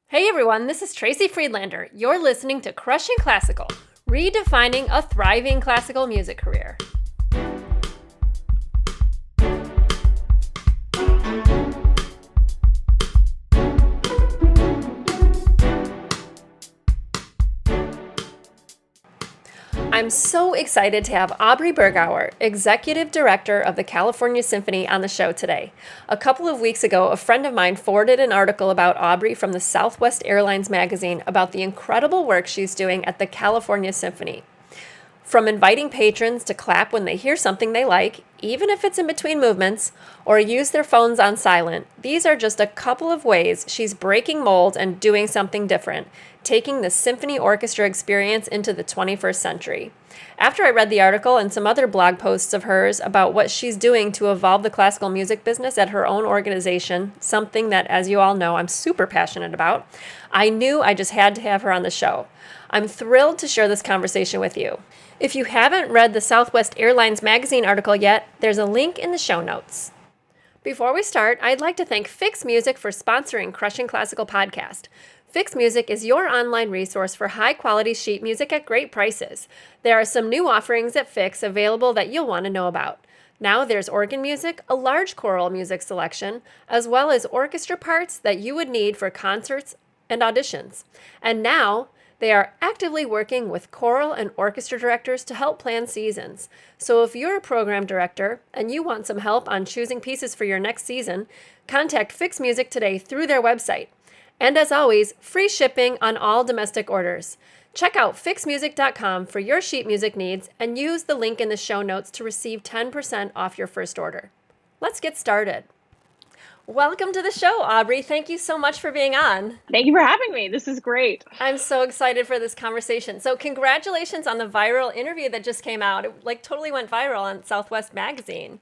Hey everyone, this is Tracy Friedlander. You're listening to Crushing Classical, redefining a thriving classical music career. I'm so excited to have Aubrey Bergauer, Executive Director of the California Symphony, on the show today. A couple of weeks ago, a friend of mine forwarded an article about Aubrey from the Southwest Airlines magazine about the incredible work she's doing at the California Symphony. From inviting patrons to clap when they hear something they like, even if it's in between movements, or use their phones on silent, these are just a couple of ways she's breaking mold and doing something different, taking the symphony orchestra experience into the 21st century. After I read the article and some other blog posts of hers about what she's doing to evolve the classical music business at her own organization, something that, as you all know, I'm super passionate about, I knew I just had to have her on the show. I'm thrilled to share this conversation with you. If you haven't read the Southwest Airlines magazine article yet, there's a link in the show notes. Before we start, I'd like to thank Fix Music for sponsoring Crushing Classical Podcast. Fix Music is your online resource for high-quality sheet music at great prices. There are some new offerings at Fix available that you'll want to know about. Now there's organ music, a large choral music selection, as well as orchestra parts that you would need for concerts and auditions. And now they are actively working with choral and orchestra directors to help plan seasons. So if you're a program director and you want some help on choosing pieces for your next season, contact Fix Music today through their website. And as always, free shipping on all domestic orders. Check out fixmusic.com for your sheet music needs and use the link in the show notes to receive 10% off your first order. Let's get started. Welcome to the show, Aubrey. Thank you so much for being on. Thank you for having me. This is great. I'm so excited for this conversation. So congratulations on the viral interview that just came out. It totally went viral on Southwest Magazine.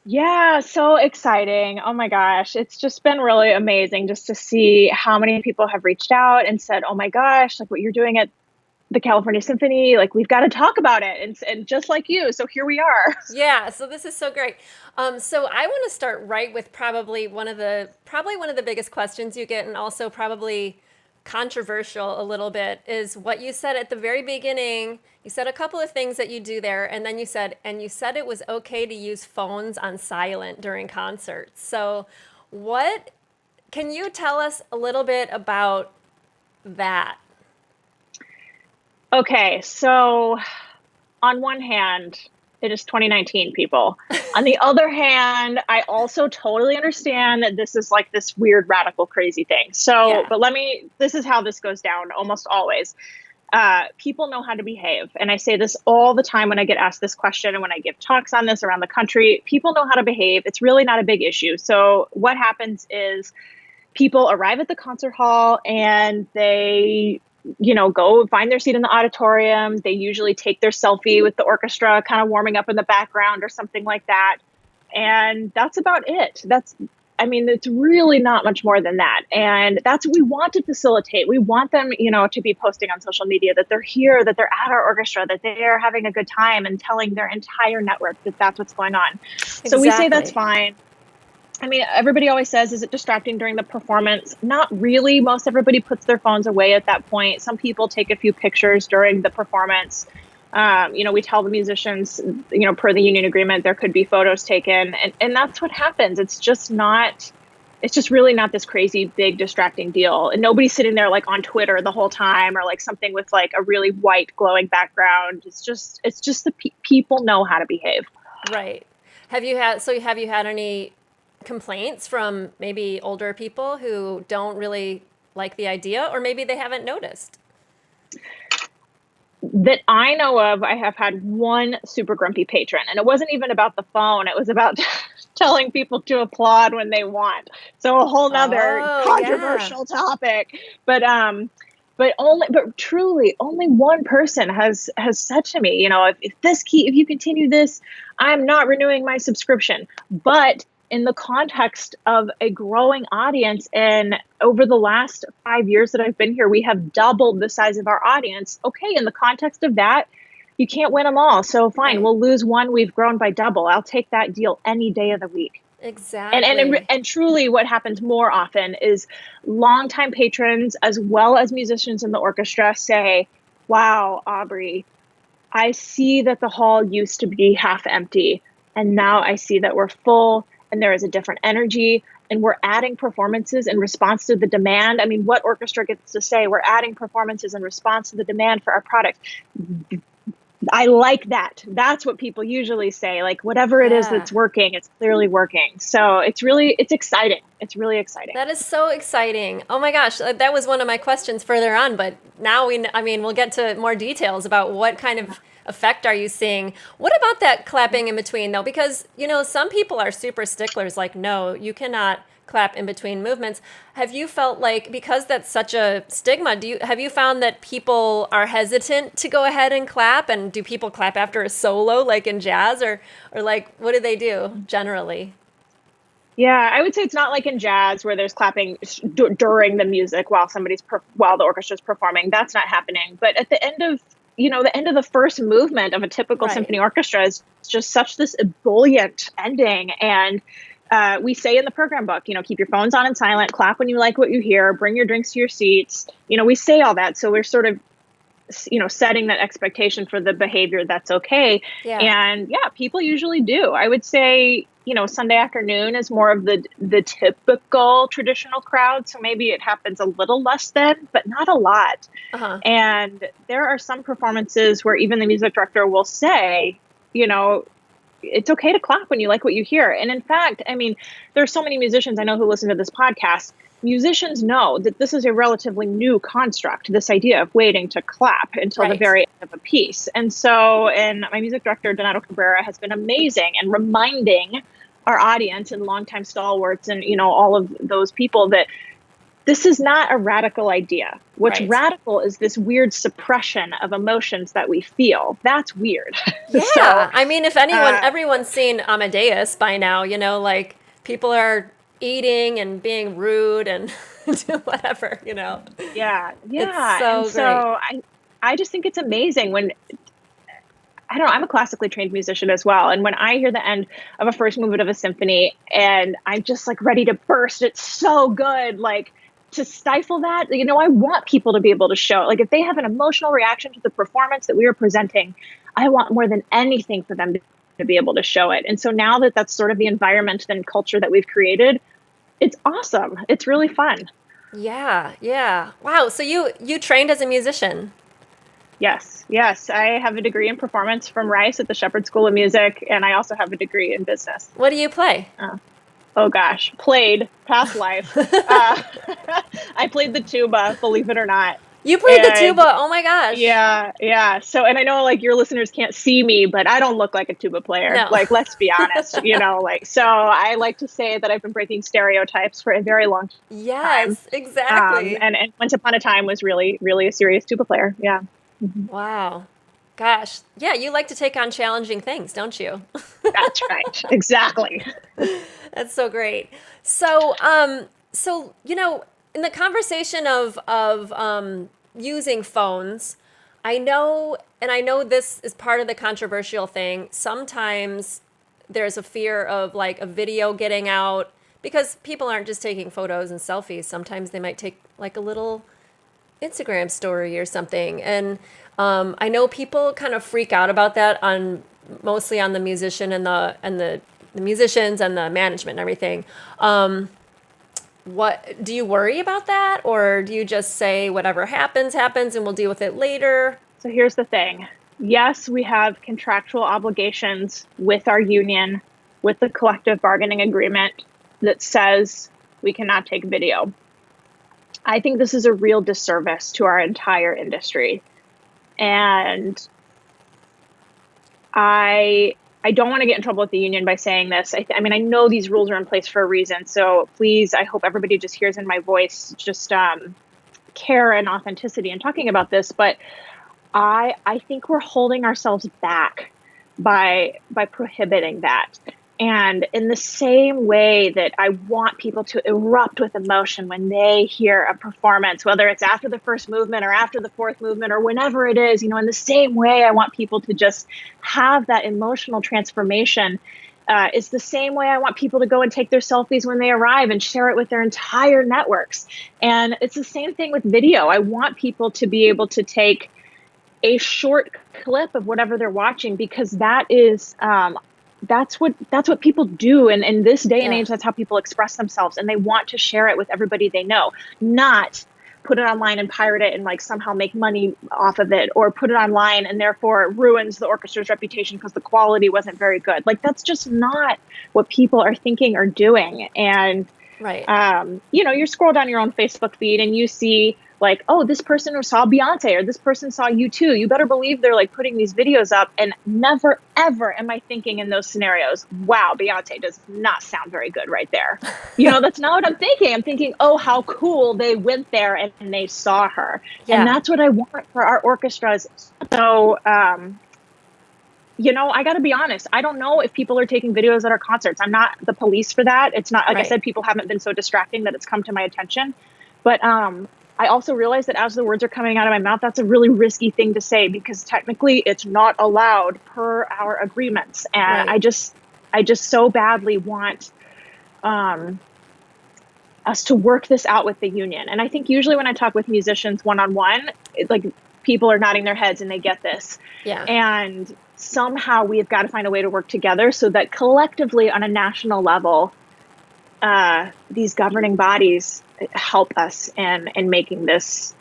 Yeah, so exciting. Oh my gosh. It's just been really amazing just to see how many people have reached out and said, oh my gosh, like what you're doing at the California Symphony, like we've got to talk about it. And just like you. So here we are. Yeah, so this is so great. So I want to start right with probably one of the biggest questions you get, and also probably controversial a little bit, is what you said at the very beginning. You said a couple of things that you do there, and then you said it was okay to use phones on silent during concerts. So what can you tell us a little bit about that? Okay, so on one hand, it is 2019, people. On the other hand, I also totally understand that this is like this weird, radical, crazy thing. So, Yeah. but this is how this goes down almost always. People know how to behave. And I say this all the time when I get asked this question and when I give talks on this around the country. People know how to behave. It's really not a big issue. So what happens is people arrive at the concert hall and they go find their seat in the auditorium. They usually take their selfie with the orchestra kind of warming up in the background or something like that. And that's about it. It's really not much more than that. And that's what we want to facilitate. We want them, to be posting on social media that they're here, that they're at our orchestra, that they are having a good time and telling their entire network that that's what's going on. Exactly. So we say that's fine. I mean, everybody always says, is it distracting during the performance? Not really. Most everybody puts their phones away at that point. Some people take a few pictures during the performance. We tell the musicians, per the union agreement, there could be photos taken. And that's what happens. It's just really not this crazy, big, distracting deal. And nobody's sitting there like on Twitter the whole time or like something with like a really white glowing background. It's just the people know how to behave. Right. Have you had any complaints from maybe older people who don't really like the idea, or maybe they haven't noticed? That I know of, I have had one super grumpy patron, and it wasn't even about the phone. It was about telling people to applaud when they want. So a whole nother controversial topic. But truly only one person has said to me, if you continue this, I'm not renewing my subscription. But in the context of a growing audience, and over the last 5 years that I've been here, we have doubled the size of our audience. Okay, in the context of that, you can't win them all. So fine, We'll lose one. We've grown by double. I'll take that deal any day of the week. Exactly. And truly what happens more often is longtime patrons as well as musicians in the orchestra say, wow, Aubrey, I see that the hall used to be half empty, and now I see that we're full and there is a different energy, and we're adding performances in response to the demand. I mean, what orchestra gets to say we're adding performances in response to the demand for our product? I like that. That's what people usually say. Like, whatever it is Yeah. that's working, it's clearly working. So it's exciting. It's really exciting. That is so exciting. Oh my gosh, that was one of my questions further on, but now I mean, we'll get to more details about what kind of effect are you seeing. What about that clapping in between though? Because, some people are super sticklers like, no, you cannot clap in between movements. Have you felt like because that's such a stigma, have you found that people are hesitant to go ahead and clap, and do people clap after a solo like in jazz, or like what do they do generally? Yeah, I would say it's not like in jazz where there's clapping during the music while while the orchestra's performing. That's not happening. But at the end of the end of the first movement of a typical Right. symphony orchestra is just such this ebullient ending. And we say in the program book, keep your phones on and silent, clap when you like what you hear, bring your drinks to your seats. We say all that. So we're sort of setting that expectation for the behavior that's okay. Yeah. And yeah, people usually do. I would say, Sunday afternoon is more of the typical traditional crowd, so maybe it happens a little less then, but not a lot. Uh-huh. And there are some performances where even the music director will say, you know it's okay to clap when you like what you hear. And in fact, I mean, there's so many musicians I know who listen to this podcast. Musicians know that this is a relatively new construct, this idea of waiting to clap until the Right. very end of a piece. And so, and my music director, Donato Cabrera, has been amazing and reminding our audience and longtime stalwarts and, all of those people that this is not a radical idea. What's Right. radical is this weird suppression of emotions that we feel. That's weird. So, Yeah. I mean, if uh, everyone's seen Amadeus by now, like people are eating and being rude and do whatever. yeah, It's yeah. And so so great. I just think it's amazing when I don't know, I'm a classically trained musician as well. And when I hear the end of a first movement of a symphony and I'm just like ready to burst, it's so good. Like to stifle that, I want people to be able to show, like if they have an emotional reaction to the performance that we are presenting, I want more than anything for them to be able to show it. And so now that that's sort of the environment and culture that we've created, it's awesome. It's really fun. Yeah. Yeah. Wow. So you trained as a musician. Yes, yes. I have a degree in performance from Rice at the Shepherd School of Music, and I also have a degree in business. What do you play? Oh gosh, played past life. I played the tuba, believe it or not. You played the And tuba. Oh my gosh. yeah, yeah. So, and I know like your listeners can't see me, but I don't look like a tuba player. No. Like, let's be honest, like, so I like to say that I've been breaking stereotypes for a very long time. Yes, exactly. And Once Upon a Time was really, really a serious tuba player. Yeah. Mhm. Wow. Gosh. Yeah, you like to take on challenging things, don't you? That's right. Exactly. That's so great. So in the conversation of using phones, I know this is part of the controversial thing. Sometimes there's a fear of like a video getting out because people aren't just taking photos and selfies. Sometimes they might take like a little Instagram story or something. And I know people kind of freak out about that mostly on the musician and the musicians and the management and everything. What do you worry about that, or do you just say whatever happens happens and we'll deal with it later? So here's the thing. Yes, we have contractual obligations with our union, with the collective bargaining agreement that says we cannot take video. I think this is a real disservice to our entire industry. And I don't want to get in trouble with the union by saying this. I mean, I know these rules are in place for a reason. So please, I hope everybody just hears in my voice just care and authenticity in talking about this. But I think we're holding ourselves back by prohibiting that. And in the same way that I want people to erupt with emotion when they hear a performance, whether it's after the first movement or after the fourth movement or whenever it is, in the same way I want people to just have that emotional transformation. It's the same way I want people to go and take their selfies when they arrive and share it with their entire networks. And it's the same thing with video. I want people to be able to take a short clip of whatever they're watching, because that's what people do. And in this day and Yeah. age, that's how people express themselves. And they want to share it with everybody they know, not put it online and pirate it and like somehow make money off of it, or put it online and therefore it ruins the orchestra's reputation because the quality wasn't very good. Like, that's just not what people are thinking or doing. And Right. you scroll down your own Facebook feed and you see like, oh, this person saw Beyonce or this person saw you too. You better believe they're like putting these videos up. And never, ever am I thinking in those scenarios, wow, Beyonce does not sound very good right there. That's not what I'm thinking. I'm thinking, oh, how cool they went there and they saw her. And Yeah. that's what I want for our orchestras. So, I got to be honest. I don't know if people are taking videos at our concerts. I'm not the police for that. It's not, like I Right. said, people haven't been so distracting that it's come to my attention. But I also realize that as the words are coming out of my mouth, that's a really risky thing to say, because technically it's not allowed per our agreements. And Right. I just so badly want us to work this out with the union. And I think usually when I talk with musicians one-on-one, like, people are nodding their heads and they get this. Yeah. And somehow we've got to find a way to work together so that collectively on a national level, these governing bodies help us in making this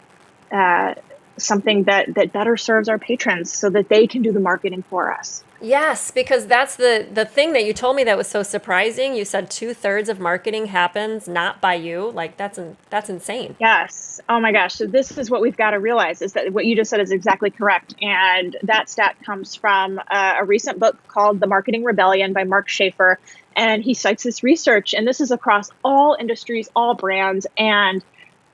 something that better serves our patrons so that they can do the marketing for us. Yes, because that's the thing that you told me that was so surprising. You said 2/3 of marketing happens not by you. Like, that's insane. Yes. Oh my gosh. So this is what we've got to realize, is that what you just said is exactly correct. And that stat comes from a recent book called The Marketing Rebellion by Mark Schaefer. And he cites this research, and this is across all industries, all brands, and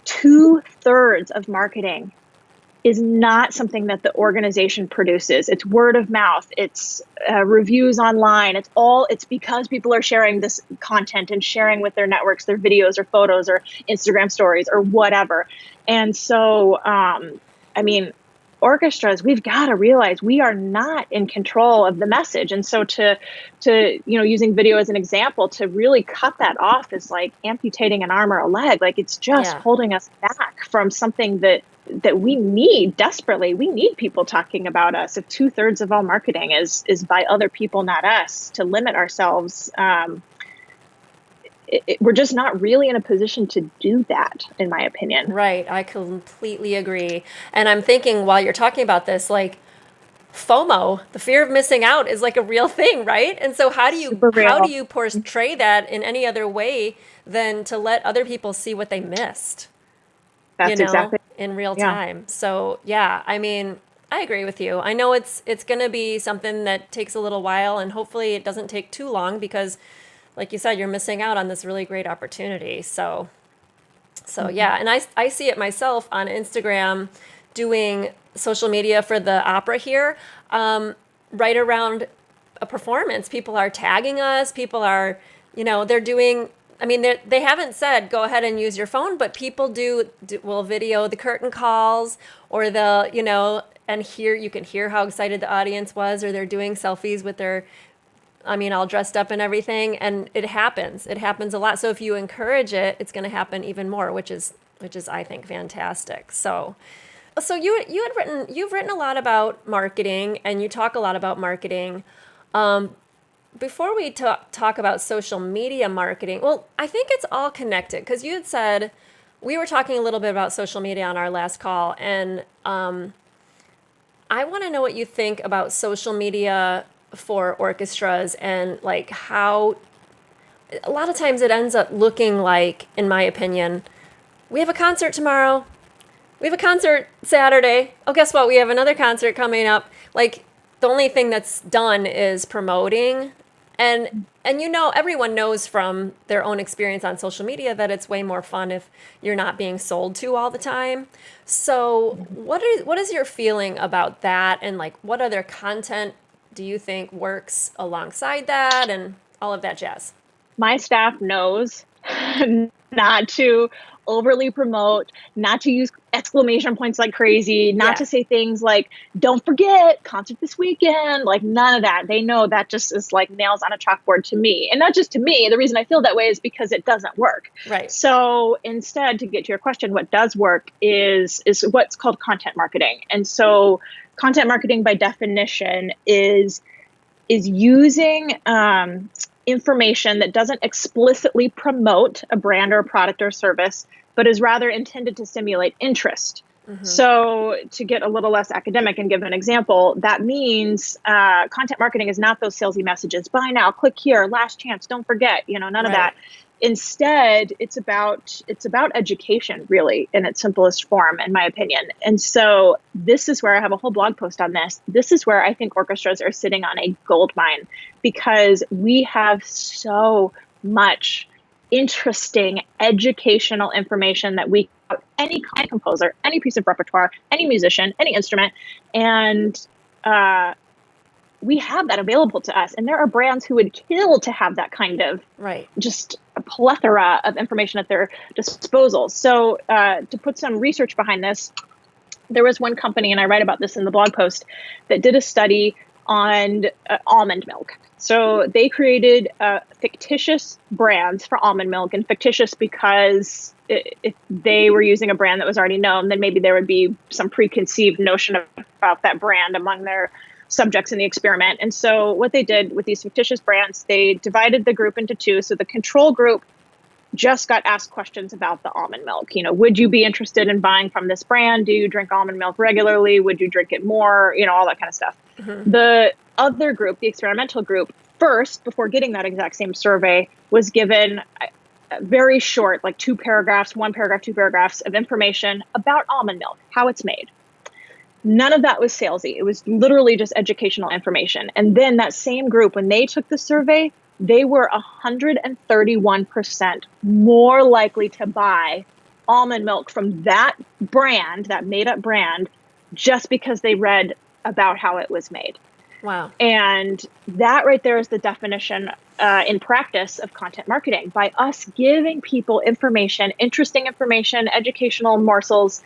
2/3 of marketing is not something that the organization produces. It's word of mouth. It's reviews online. It's because people are sharing this content and sharing with their networks, their videos or photos or Instagram stories or whatever. And so, orchestras, we've got to realize we are not in control of the message. And so to using video as an example, to really cut that off is like amputating an arm or a leg. Like, it's just Yeah. holding us back from something that we need desperately. We need people talking about us. If 2/3 of all marketing is by other people, not us, to limit ourselves, we're just not really in a position to do that, in my opinion. Right. I completely agree. And I'm thinking while you're talking about this, like, FOMO, the fear of missing out, is like a real thing, right? And so Super how do real. you portray that in any other way than to let other people see what they missed, That's exactly. in real Yeah. time? So, yeah, I mean, I agree with you. I know it's going to be something that takes a little while, and hopefully it doesn't take too long because, like you said, you're missing out on this really great opportunity. So yeah, and I see it myself on Instagram doing social media for the opera here. Right around a performance, people are tagging us. People are, they're doing. I mean, they haven't said go ahead and use your phone, but people will video the curtain calls, or and you can hear how excited the audience was, or they're doing selfies with their, all dressed up and everything, and it happens. It happens a lot. So if you encourage it, it's going to happen even more, which is I think fantastic. So you've written a lot about marketing, and you talk a lot about marketing. Before we talk about social media marketing, well, I think it's all connected, because you had said we were talking a little bit about social media on our last call, and I want to know what you think about social media for orchestras, and like how a lot of times it ends up looking like, in my opinion, we have a concert tomorrow. We have a concert Saturday. Oh, guess what? We have another concert coming up. Like, the only thing that's done is promoting. And everyone knows from their own experience on social media that it's way more fun if you're not being sold to all the time. So what is your feeling about that? And like, what other content do you think works alongside that and all of that jazz? My staff knows not to overly promote, not to use exclamation points like crazy, not Yeah. to say things like, don't forget, concert this weekend, like none of that. They know that just is like nails on a chalkboard to me. And not just to me. The reason I feel that way is because it doesn't work. Right. So instead, to get to your question, what does work is what's called content marketing. And so content marketing by definition is using information that doesn't explicitly promote a brand or a product or service, but is rather intended to stimulate interest. So to get a little less academic and give an example, that means content marketing is not those salesy messages. Buy now, click here, last chance, don't forget, none of that. Instead, it's about education, really, in its simplest form, in my opinion. And so this is where I have a whole blog post on this. This is where I think orchestras are sitting on a gold mine, because we have so much interesting educational information that we, any composer, any piece of repertoire, any musician, any instrument, and we have that available to us. And there are brands who would kill to have that kind of just a plethora of information at their disposal. So to put some research behind this, there was one company, and I write about this in the blog post, that did a study on almond milk. So they created fictitious brands for almond milk, and fictitious because if they were using a brand that was already known, then maybe there would be some preconceived notion about that brand among their subjects in the experiment. And so what they did with these fictitious brands, they divided the group into two. So the control group just got asked questions about the almond milk. Would you be interested in buying from this brand? Do you drink almond milk regularly? Would you drink it more? All that kind of stuff. The other group, the experimental group, first, before getting that exact same survey, was given a very short, like 2 paragraphs, 1 paragraph, 2 paragraphs of information about almond milk, how it's made. None of that was salesy. It was literally just educational information. And then that same group, when they took the survey, they were 131% more likely to buy almond milk from that brand, that made up brand, just because they read about how it was made. Wow. And that right there is the definition in practice of content marketing. By us giving people information, interesting information, educational morsels,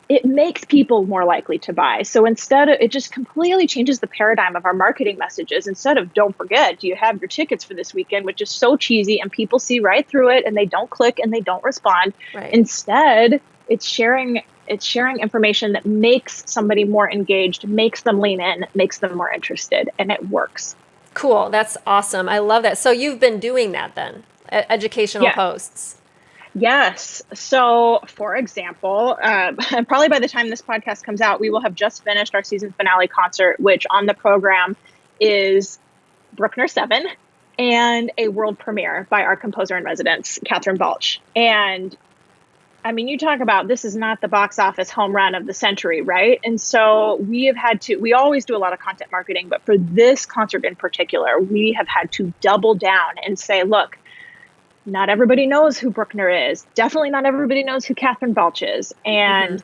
it makes people more likely to buy. So instead of, it just completely changes the paradigm of our marketing messages. Instead of, don't forget, do you have your tickets for this weekend, which is so cheesy and people see right through it and they don't click and they don't respond. Instead, it's sharing information that makes somebody more engaged, makes them lean in, makes them more interested, and it works. Cool. That's awesome. I love that. So you've been doing that then, educational posts. Yes. So, for example, probably by the time this podcast comes out, we will have just finished our season finale concert, which on the program is Bruckner 7 and a world premiere by our composer in residence, Catherine Balch. And I mean, you talk about, this is not the box office home run of the century, right? And so we always do a lot of content marketing, but for this concert in particular, we have had to double down and say, look, not everybody knows who Bruckner is. Definitely not everybody knows who Catherine Balch is. And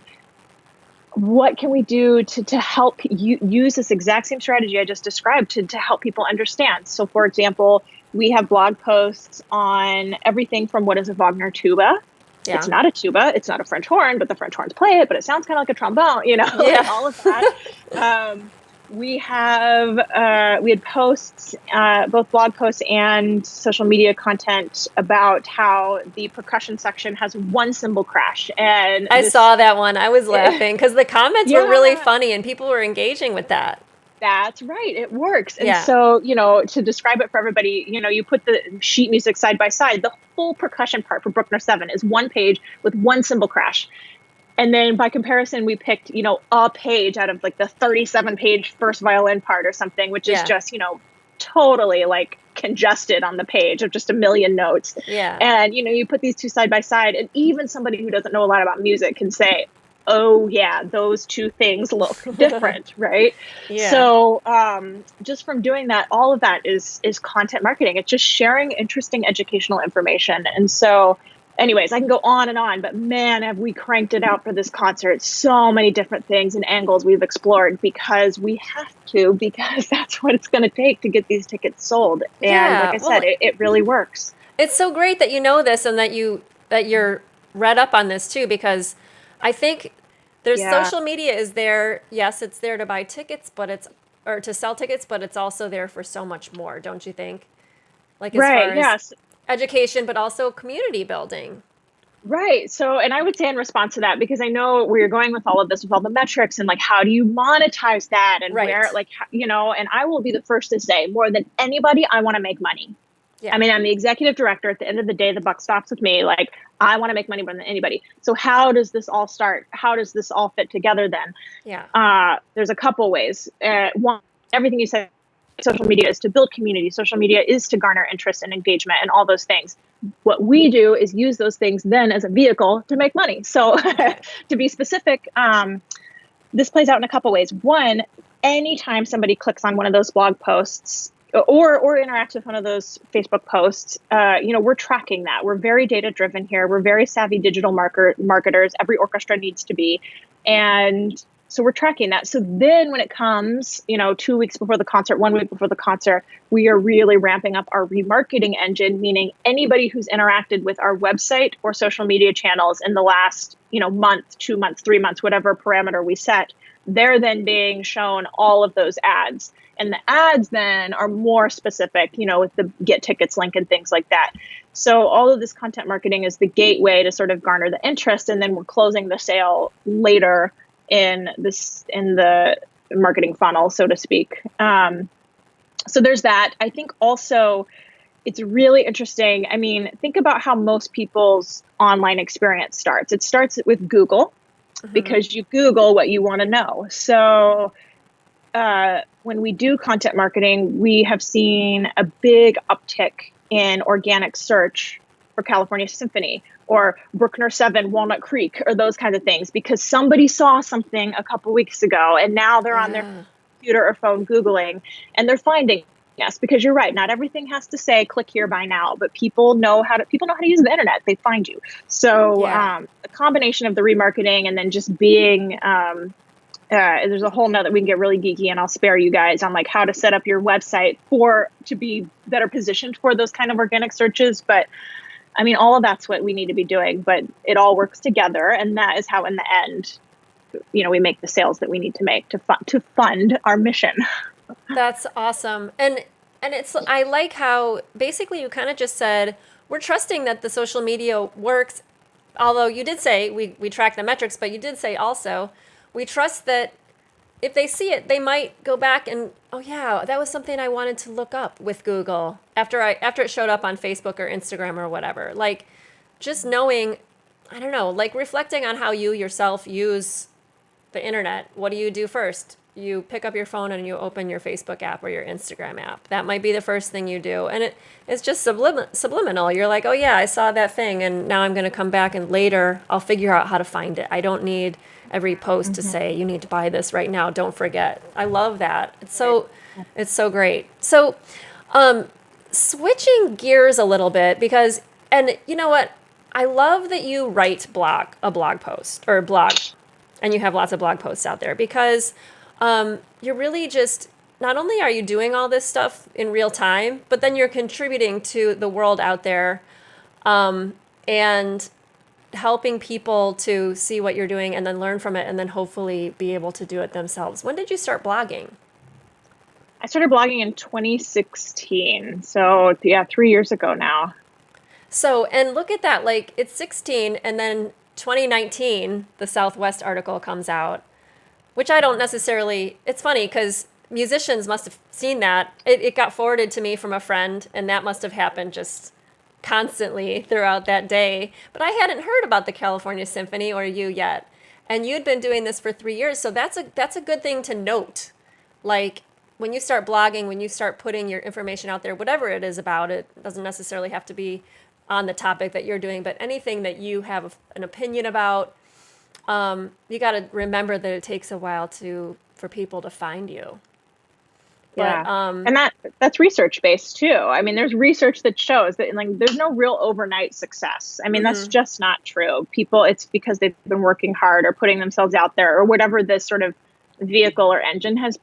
what can we do to help you use this exact same strategy I just described to help people understand? So, for example, we have blog posts on everything from what is a Wagner tuba. Yeah. It's not a tuba. It's not a French horn, but the French horns play it, but it sounds kind of like a trombone, like all of that. We had posts, both blog posts and social media content about how the percussion section has one cymbal crash. And I saw that one. I was laughing because the comments were really funny and people were engaging with that. That's right. It works. And so, to describe it for everybody, you put the sheet music side by side. The whole percussion part for Bruckner 7 is one page with one cymbal crash. And then by comparison, we picked, a page out of like the 37-page first violin part or something, which is just, totally like congested on the page of just a million notes. Yeah. And, you put these two side by side, and even somebody who doesn't know a lot about music can say, oh yeah, those two things look different, right? Yeah. So just from doing that, all of that is content marketing. It's just sharing interesting educational information. And so anyways, I can go on and on, but man, have we cranked it out for this concert. So many different things and angles we've explored because we have to, because that's what it's going to take to get these tickets sold. And like I said, it really works. It's so great that you know this and that you that you're read up on this too, because I think there's Yeah. social media is there. Yes, it's there to buy tickets, but or to sell tickets, but it's also there for so much more, don't you think? Like as Right. far as Yes. education, but also community building. Right. So, and I would say in response to that, because I know where you're going with all of this, with all the metrics and like, how do you monetize that and where, Right. like, and I will be the first to say more than anybody, I want to make money. I Yeah. mean, I'm the executive director. At the end of the day, the buck stops with me. Like, I want to make money more than anybody. So how does this all start? How does this all fit together then? Yeah. There's a couple ways. One, everything you said, social media is to build community. Social media is to garner interest and engagement and all those things. What we do is use those things then as a vehicle to make money. So Okay. to be specific, this plays out in a couple ways. One, anytime somebody clicks on one of those blog posts or interacts with one of those Facebook posts, we're tracking that. We're very data driven here. We're very savvy digital marketers. Every orchestra needs to be. And so we're tracking that. So then when it comes, 2 weeks before the concert, 1 week before the concert, we are really ramping up our remarketing engine, meaning anybody who's interacted with our website or social media channels in the last, month, 2 months, 3 months, whatever parameter we set, they're then being shown all of those ads. And the ads then are more specific, with the get tickets link and things like that. So all of this content marketing is the gateway to sort of garner the interest. And then we're closing the sale later in the marketing funnel, so to speak. So there's that. I think also it's really interesting. I mean, think about how most people's online experience starts. It starts with Google, because you Google what you want to know. So when we do content marketing, we have seen a big uptick in organic search for California Symphony or Bruckner 7, Walnut Creek, or those kinds of things, because somebody saw something a couple weeks ago and now they're on their computer or phone Googling and they're finding us. Because you're right, not everything has to say click here, buy now, but people know how to use the internet. They find you. So a combination of the remarketing and then just being there's a whole nother, we can get really geeky and I'll spare you guys on like how to set up your website to be better positioned for those kind of organic searches. But I mean, all of that's what we need to be doing, but it all works together. And that is how in the end, we make the sales that we need to make to fund our mission. That's awesome. And I like how basically you kind of just said, we're trusting that the social media works. Although you did say we track the metrics, but you did say also, we trust that if they see it, they might go back and, oh yeah, that was something I wanted to look up with Google after it showed up on Facebook or Instagram or whatever. Like just knowing, I don't know, like reflecting on how you yourself use the internet. What do you do first? You pick up your phone and you open your Facebook app or your Instagram app. That might be the first thing you do. And it's just subliminal. You're like, oh yeah, I saw that thing and now I'm going to come back and later I'll figure out how to find it. I don't need every post to say, you need to buy this right now. Don't forget. I love that. It's so great. So switching gears a little bit because, and you know what? I love that you write a blog post or a blog and you have lots of blog posts out there because you're really just, not only are you doing all this stuff in real time, but then you're contributing to the world out there and helping people to see what you're doing and then learn from it and then hopefully be able to do it themselves. When did you start blogging? I started blogging in 2016. So yeah, 3 years ago now. So, and look at that, like it's 16 and then 2019, the Southwest article comes out, which I don't necessarily, it's funny because musicians must have seen that. It got forwarded to me from a friend and that must have happened just constantly throughout that day. But I hadn't heard about the California Symphony or you yet. And you'd been doing this for 3 years. So that's a good thing to note. Like when you start blogging, when you start putting your information out there, whatever it is about, it doesn't necessarily have to be on the topic that you're doing, but anything that you have an opinion about, you got to remember that it takes a while for people to find you. Yeah. But, and that's research based too. I mean, there's research that shows that like there's no real overnight success. I mean, that's just not true. People, it's because they've been working hard or putting themselves out there or whatever this sort of vehicle or engine has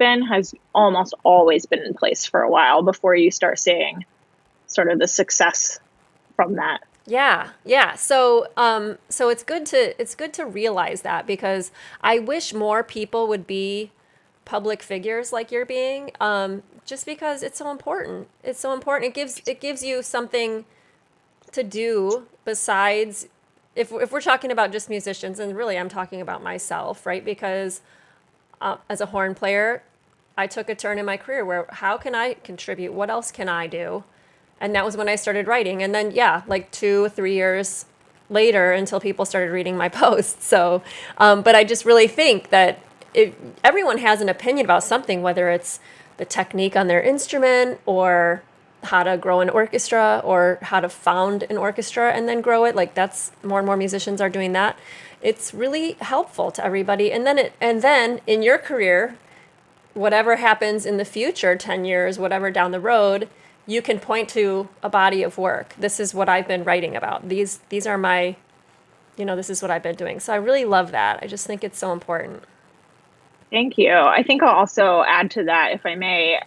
almost always been in place for a while before you start seeing sort of the success from that. Yeah, yeah. So it's good to realize that, because I wish more people would be public figures like you're being. Just because it's so important. It's so important. It gives you something to do besides, if we're talking about just musicians, and really I'm talking about myself, right? Because as a horn player, I took a turn in my career where how can I contribute? What else can I do? And that was when I started writing. And then, yeah, like 2 3 years later until people started reading my posts. So, but I just really think that everyone has an opinion about something, whether it's the technique on their instrument, or how to grow an orchestra, or how to found an orchestra and then grow it. Like, that's more and more musicians are doing that. It's really helpful to everybody. And then in your career, whatever happens in the future, 10 years, whatever down the road, you can point to a body of work. This is what I've been writing about. These are my, this is what I've been doing. So I really love that. I just think it's so important. Thank you. I think I'll also add to that, if I may.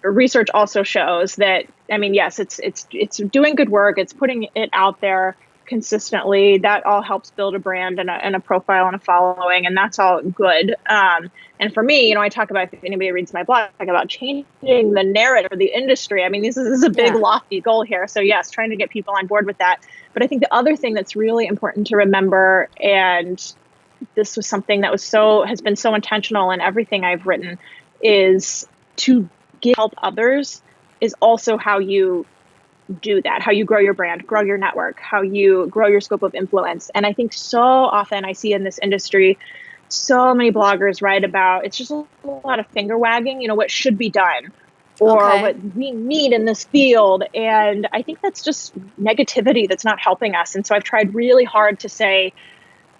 Research also shows that, I mean, yes, it's doing good work. It's putting it out there consistently. That all helps build a brand and a profile and a following, and that's all good. And for me, I talk about, if anybody reads my blog, I talk about changing the narrative of the industry. I mean, this is a big, Yeah. lofty goal here. So yes, trying to get people on board with that. But I think the other thing that's really important to remember, and this was something that has been so intentional in everything I've written, is to help others is also how you do that, how you grow your brand, grow your network, how you grow your scope of influence. And I think so often I see in this industry, so many bloggers write about, it's just a lot of finger wagging, what should be done or Okay. what we need in this field. And I think that's just negativity that's not helping us. And so I've tried really hard to say,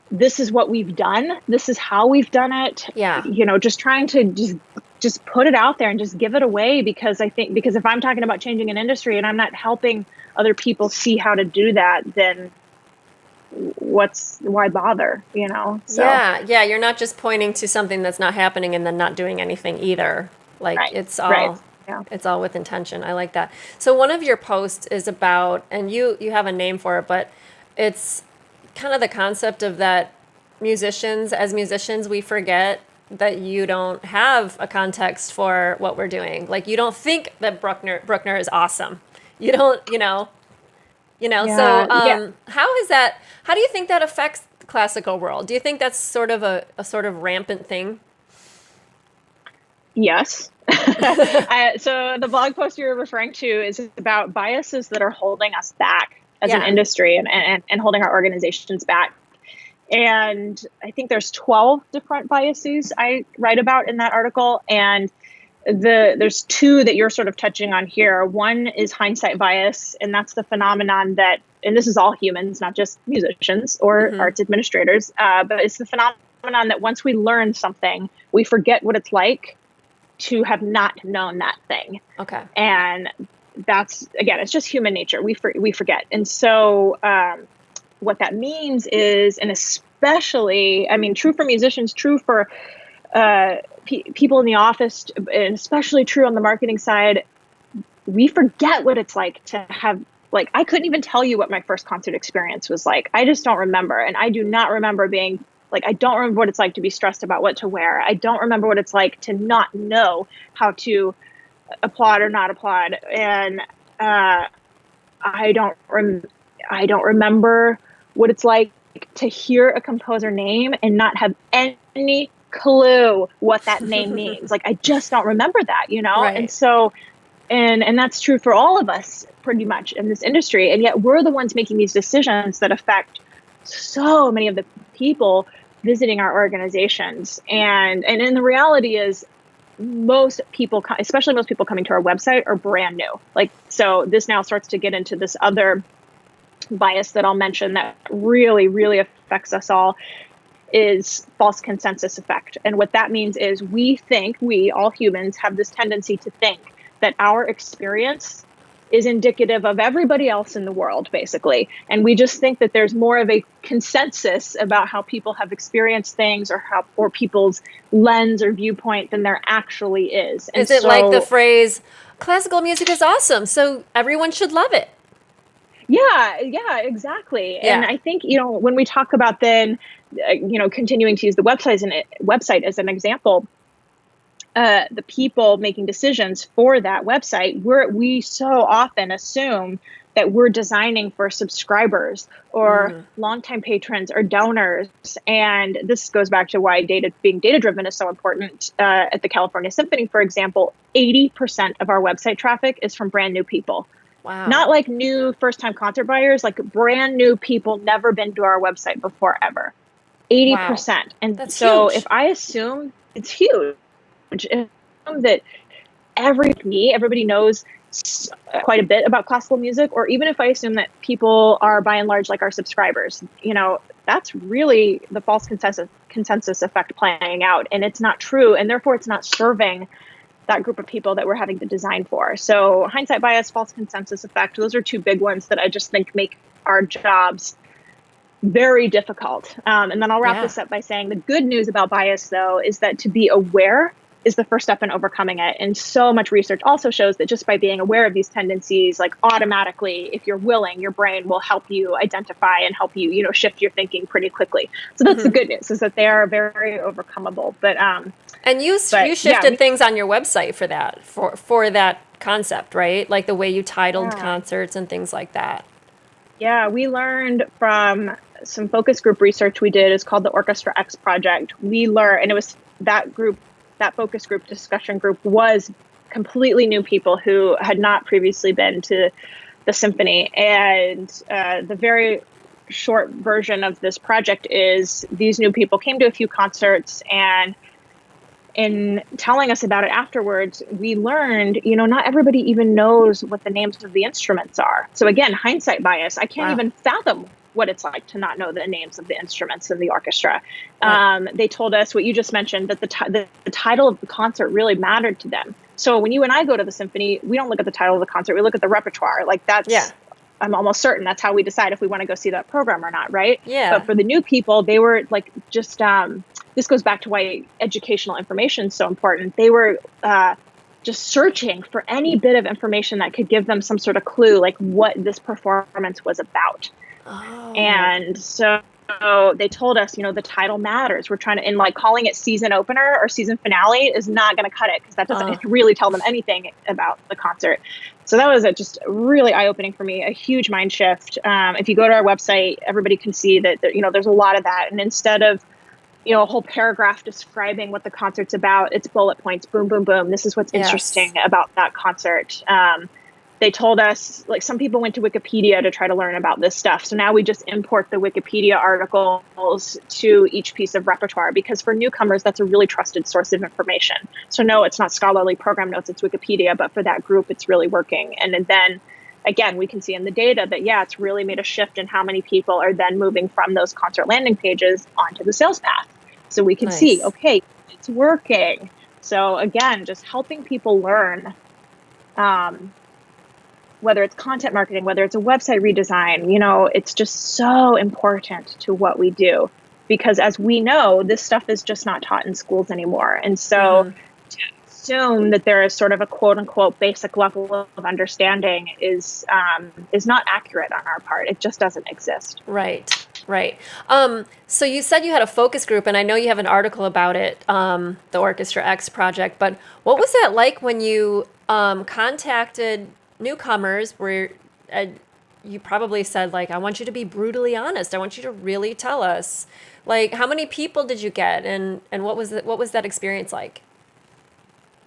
this is what we've done. This is how we've done it. Yeah. Just trying to just put it out there and just give it away, because if I'm talking about changing an industry and I'm not helping other people see how to do that, then why bother, So Yeah. Yeah. You're not just pointing to something that's not happening and then not doing anything either. Like, right. Yeah. it's all with intention. I like that. So one of your posts is about, and you have a name for it, but it's kind of the concept of that as musicians, we forget that you don't have a context for what we're doing. Like, you don't think that Bruckner is awesome. You don't, so Yeah. how do you think that affects the classical world? Do you think that's sort of a sort of rampant thing? Yes. So the blog post you're referring to is about biases that are holding us back as an Yeah. industry, and holding our organizations back. And I think there's 12 different biases I write about in that article. And there's two that you're sort of touching on here. One is hindsight bias, and that's the phenomenon that, and this is all humans, not just musicians or arts administrators, but it's the phenomenon that once we learn something, we forget what it's like to have not known that thing. Okay. And that's, again, it's just human nature. We forget. And so what that means is, and especially, I mean, true for musicians, true for people in the office, and especially true on the marketing side, we forget what it's like to have, like, I couldn't even tell you what my first concert experience was like. I just don't remember. And I do not remember being like, I don't remember what it's like to be stressed about what to wear. I don't remember what it's like to not know how to applaud or not applaud. And I don't remember what it's like to hear a composer name and not have any clue what that name means. Like, I just don't remember that, Right. And so, and that's true for all of us pretty much in this industry. And yet we're the ones making these decisions that affect so many of the people visiting our organizations. And then the reality is, most people, especially most people coming to our website, are brand new. Like, so this now starts to get into this other bias that I'll mention that really, really affects us all, is false consensus effect. And what that means is we all humans have this tendency to think that our experience is indicative of everybody else in the world, basically. And we just think that there's more of a consensus about how people have experienced things, or people's lens or viewpoint, than there actually is. And Is it like the phrase, classical music is awesome, so everyone should love it? Yeah, exactly. And Yeah. I think, when we talk about then, continuing to use the website as an example, the people making decisions for that website, we so often assume that we're designing for subscribers or longtime patrons or donors. And this goes back to why being data driven is so important. At the California Symphony, for example, 80% of our website traffic is from brand new people. Not Wow. like new first time concert buyers, like brand new people, never been to our website before ever. Wow. 80%. And That's so if huge. I assume it's huge, if I assume that everybody knows quite a bit about classical music, or even if I assume that people are by and large like our subscribers, that's really the false consensus effect playing out. And it's not true. And therefore it's not serving that group of people that we're having to design for. So hindsight bias, false consensus effect, those are two big ones that I just think make our jobs very difficult. And then I'll wrap Yeah. this up by saying the good news about bias, though, is that to be aware is the first step in overcoming it. And so much research also shows that just by being aware of these tendencies, like automatically, if you're willing, your brain will help you identify and help you, shift your thinking pretty quickly. So that's the good news, is that they are very overcomable. And you Yeah, shifted things on your website for that concept, right? Like the way you titled concerts and things like that. Yeah, we learned from some focus group research we did. Is called the Orchestra X project. We learned, and it was that focus group discussion group was completely new people who had not previously been to the symphony. And the very short version of this project is these new people came to a few concerts, and in telling us about it afterwards, we learned, not everybody even knows what the names of the instruments are. So again, hindsight bias, I can't even fathom what it's like to not know the names of the instruments in the orchestra. Right. They told us what you just mentioned, that the title of the concert really mattered to them. So when you and I go to the symphony, we don't look at the title of the concert, we look at the repertoire. Like I'm almost certain that's how we decide if we want to go see that program or not, right? Yeah. But for the new people, they were like just this goes back to why educational information is so important. They were just searching for any bit of information that could give them some sort of clue, like what this performance was about. Oh. And so they told us, the title matters. We're trying to, and like calling it season opener or season finale is not going to cut it, because that doesn't really tell them anything about the concert. So that was just really eye-opening for me, a huge mind shift. If you go to our website, everybody can see that, there's a lot of that. And instead of, a whole paragraph describing what the concert's about, it's bullet points, boom, boom, boom. This is what's interesting about that concert. They told us, like, some people went to Wikipedia to try to learn about this stuff. So now we just import the Wikipedia articles to each piece of repertoire, because for newcomers, that's a really trusted source of information. So no, it's not scholarly program notes, it's Wikipedia, but for that group, it's really working. And then again, we can see in the data that, it's really made a shift in how many people are then moving from those concert landing pages onto the sales path. So we can see, okay, it's working. So again, just helping people learn, whether it's content marketing, whether it's a website redesign, it's just so important to what we do, because as we know, this stuff is just not taught in schools anymore. And so to assume that there is sort of a quote unquote basic level of understanding is not accurate on our part. It just doesn't exist. Right. So you said you had a focus group, and I know you have an article about it, the Orchestra X project, but what was that like when you contacted newcomers, where you probably said, like, I want you to be brutally honest. I want you to really tell us. Like, how many people did you get, and what was that experience like?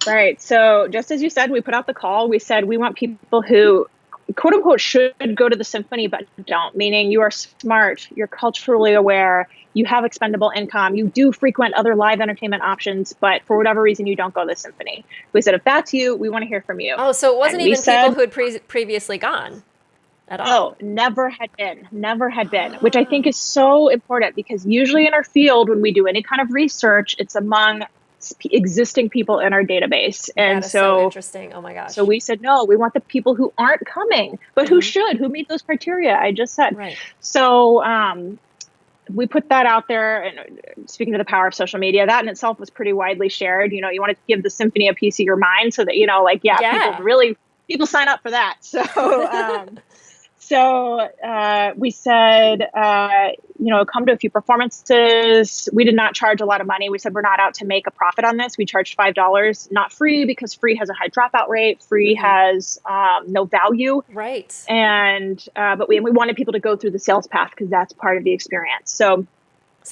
Right. So just as you said, we put out the call. We said we want people who, quote unquote, should go to the symphony but don't, meaning you are smart, you're culturally aware, you have expendable income, you do frequent other live entertainment options, but for whatever reason you don't go to the symphony. We said, if that's you, we want to hear from you. Oh, so it wasn't even people who had previously gone at all? Oh, never had been, which I think is so important, because usually in our field, when we do any kind of research, it's among existing people in our database. And so interesting. Oh my gosh. So we said, no, we want the people who aren't coming, but who meet those criteria I just said. Right. So we put that out there, and speaking to the power of social media, that in itself was pretty widely shared. You want to give the symphony a piece of your mind, so that, people sign up for that. So So we said, come to a few performances. We did not charge a lot of money. We said we're not out to make a profit on this. We charged $5, not free, because free has a high dropout rate. Free has no value. Right. And but we wanted people to go through the sales path because that's part of the experience. So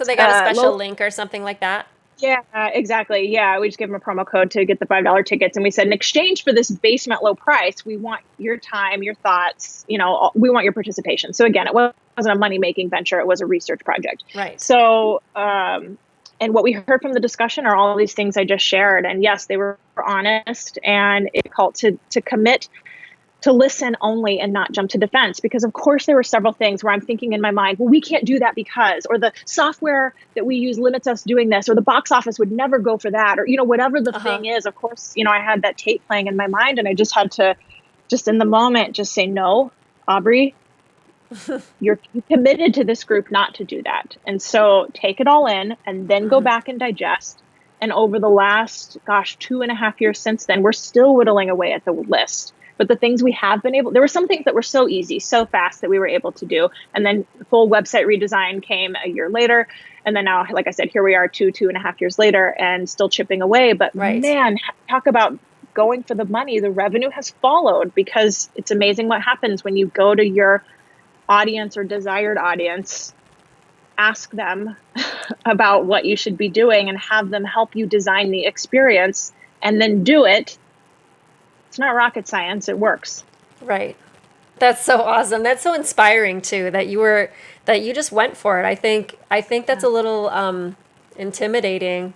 they got a special link or something like that? Yeah, exactly. Yeah, we just give them a promo code to get the $5 tickets. And we said, in exchange for this basement low price, we want your time, your thoughts, we want your participation. So again, it wasn't a money-making venture. It was a research project. Right. So, and what we heard from the discussion are all these things I just shared. And yes, they were honest, and it called to commit to listen only and not jump to defense, because of course there were several things where I'm thinking in my mind, well, we can't do that because, or the software that we use limits us doing this, or the box office would never go for that, or, whatever the thing is. Of course, I had that tape playing in my mind, and I just had to just in the moment, just say, no, Aubrey, you're committed to this group not to do that. And so take it all in and then go back and digest. And over the last, 2.5 years since then, we're still whittling away at the list. But the things we have been there were some things that were so easy, so fast that we were able to do. And then the full website redesign came a year later. And then now, like I said, here we are 2.5 years later and still chipping away. But man, talk about going for the money. The revenue has followed, because it's amazing what happens when you go to your audience or desired audience, ask them about what you should be doing and have them help you design the experience and then do it. It's not rocket science. It works. Right. That's so awesome. That's so inspiring too, that you just went for it. I think that's a little intimidating,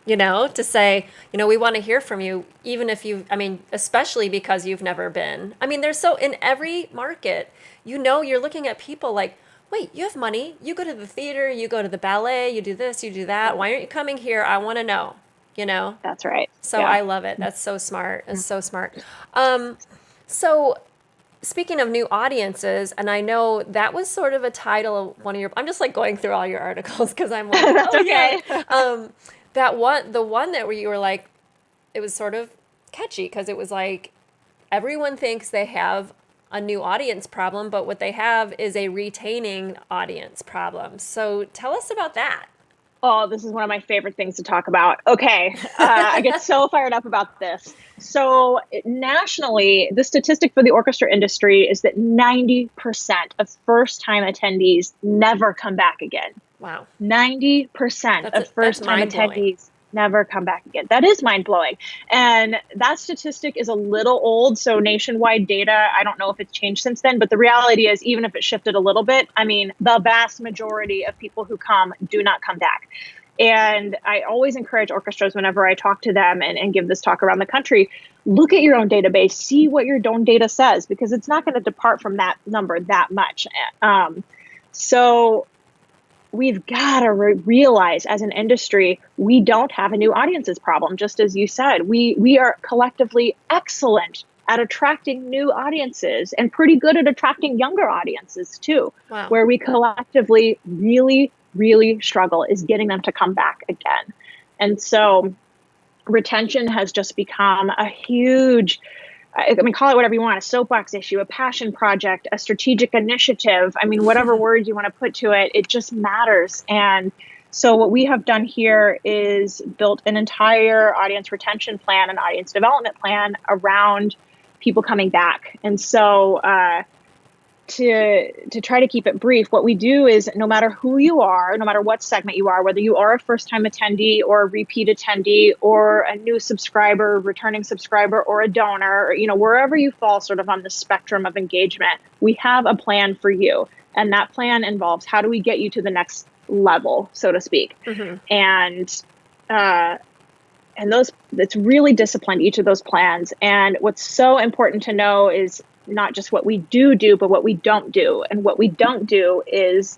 to say, we want to hear from you, even if especially because you've never been. There's in every market, you're looking at people like, wait, you have money, you go to the theater, you go to the ballet, you do this, you do that. Why aren't you coming here? I want to know. That's right. So I love it. That's so smart. It's so smart. So speaking of new audiences, and I know that was sort of a title of one of your, I'm just like going through all your articles because I'm like, that's okay. Yeah. The one that where you were like, it was sort of catchy because it was like, everyone thinks they have a new audience problem, but what they have is a retaining audience problem. So tell us about that. Oh, this is one of my favorite things to talk about. Okay. I get so fired up about this. So nationally, the statistic for the orchestra industry is that 90% of first-time attendees never come back again. Wow. 90% of first-time attendees never come back again. That is mind-blowing. And that statistic is a little old. So nationwide data, I don't know if it's changed since then, but the reality is, even if it shifted a little bit, the vast majority of people who come do not come back. And I always encourage orchestras whenever I talk to them and give this talk around the country, look at your own database, see what your own data says, because it's not going to depart from that number that much. So we've got to realize as an industry, we don't have a new audiences problem. Just as you said, we are collectively excellent at attracting new audiences and pretty good at attracting younger audiences too. Wow. Where we collectively really, really struggle is getting them to come back again. And so retention has just become a huge, call it whatever you want, a soapbox issue, a passion project, a strategic initiative. Whatever word you want to put to it, it just matters. And so what we have done here is built an entire audience retention plan and audience development plan around people coming back. And so to try to keep it brief, what we do is no matter who you are, no matter what segment you are, whether you are a first-time attendee or a repeat attendee or a new subscriber, returning subscriber, or a donor, or, wherever you fall sort of on the spectrum of engagement, we have a plan for you. And that plan involves how do we get you to the next level, so to speak. Mm-hmm. And those, it's really disciplined, each of those plans. And what's so important to know is not just what we do, but what we don't do. And what we don't do is